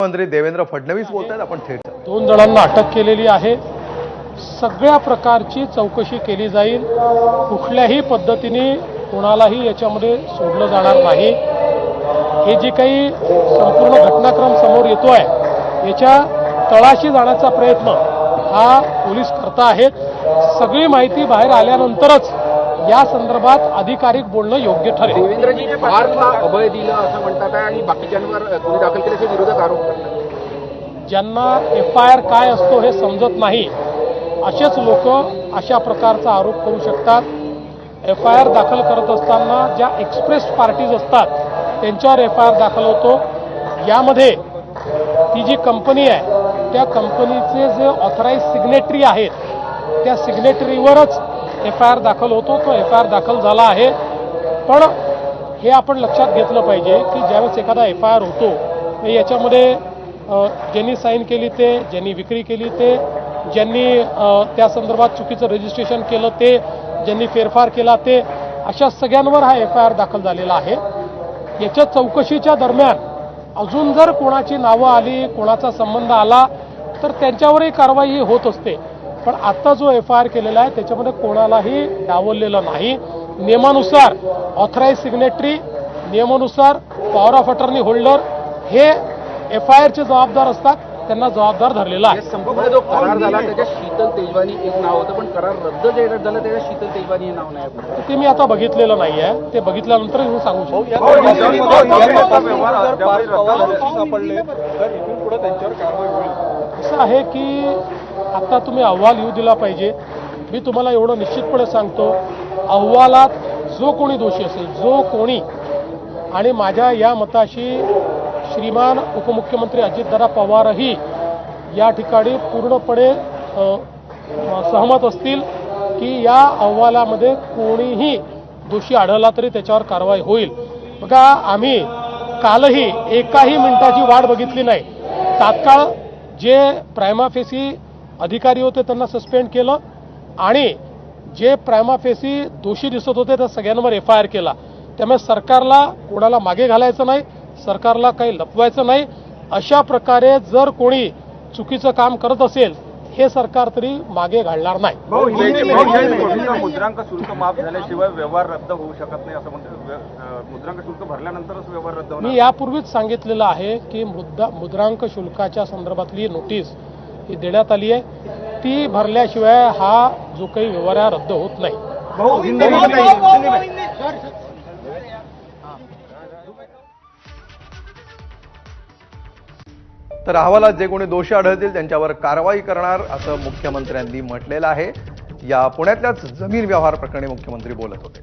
मंत्री देवेंद्र फडणवीस बोलतात. आपण थेट 2 जणांना अटक केलेली आहे. सगळ्या प्रकारची चौकशी केली जाईल. कुठल्याही पद्धतीने कोणालाही याच्यामध्ये सोडलं जाणार नाही. हे जी काही संपूर्ण घटनाक्रम समोर येतोय याच्या तळाशी जाण्याचा प्रयत्न हा पोलीस करत आहेत. सगळी माहिती बाहेर आल्यानंतरच या संदर्भात अधिकारिक बोलणं योग्य ठरेल. देवेंद्रजी फारला अभय दिलं असं म्हणतात आहे आणि बाकीच्यांवर गुन्हे दाखल केल्याचे विरोधक आरोप करतात. ज्यांना FIR काय असतो हे समजत नाही असेच लोक अशा प्रकारचा आरोप करू शकतात. FIR दाखल करत असताना ज्या एक्सप्रेस पार्टीज असतात त्यांच्यावर FIR दाखल होतो. यामध्ये ती जी कंपनी आहे त्या कंपनीचे जे ऑथराइज सिग्नेटरी आहेत त्या सिग्नेटरीवरच FIR दाखल होतो. तो FIR दाखल झाला आहे. पण हे आपण लक्षात घेतलं पाहिजे की ज्यावेळेस एखादा FIR होतो याच्यामध्ये ज्यांनी साईन केली ते, ज्यांनी विक्री केली ते, ज्यांनी त्या संदर्भात चुकीचं रजिस्ट्रेशन केलं ते, ज्यांनी फेरफार केला ते, अशा सगळ्यांवर हा FIR दाखल झालेला आहे. याच्या चौकशीच्या दरम्यान अजून जर कोणाची नावं आली, कोणाचा संबंध आला तर त्यांच्यावरही कारवाई होत असते. पण आता जो FIR केलेला आहे त्याच्यामध्ये कोणालाही डावललेलं नाही. नियमानुसार ऑथराइज सिग्नेटरी, नियमानुसार पॉवर ऑफ अटर्नी होल्डर हे FIRचे जबाबदार असतात. त्यांना जबाबदार धरलेला आहे. संपूर्ण जो करार झाला त्याच्यात शीतल तेजवानी एक नाव होतं, पण करार रद्द जे झालं त्याच्यात शीतल तेजवानी हे नाव नाही. ते मी आता बघितलेलं नाही आहे. ते बघितल्यानंतर मी सांगू शकतो. असं आहे की आता तुम्ही अहवाल येऊ दिला पाहिजे. मी तुम्हाला एवढं निश्चितपणे सांगतो, अहवालात जो कोणी दोषी असेल, जो कोणी, आणि माझ्या या मताशी श्रीमान उपमुख्यमंत्री अजितदादा पवारही या ठिकाणी पूर्णपणे सहमत असतील की या अहवालामध्ये कोणीही दोषी आढळला तरी त्याच्यावर कारवाई होईल. बघा, आम्ही कालही एकाही मिनिटाची वाट बघितली नाही. तात्काळ जे प्रायमा फेसी अधिकारी होते त्यांना सस्पेंड केलं आणि जे प्रायमा फेसी दोषी दिसत होते त्या सगळ्यांवर FIR केला. त्यामुळे सरकारला कोणाला मागे घालायचं नाही, सरकारला काही लपवायचं नाही. अशा प्रकारे जर कोणी चुकीचं काम करत असेल हे सरकार तरी मागे घालणार नाही. मुद्रांक शुल्क माफ झाल्याशिवाय व्यवहार रद्द होऊ शकत नाही असं म्हणतात. मुद्रांक शुल्क भरल्यानंतरच व्यवहार रद्द होणार. मी यापूर्वीच सांगितलेलं आहे की मुद्रांक शुल्काच्या संदर्भातली नोटीस ही देण्यात आली आहे. ती भरल्याशिवाय हा जो काही व्यवहार रद्द होत नाही. तर अहवालात जे कोणी दोषी आढळतील त्यांच्यावर कारवाई करणार असं मुख्यमंत्र्यांनी म्हटलेलं आहे. या पुण्यातल्याच जमीन व्यवहार प्रकरणी मुख्यमंत्री बोलत होते.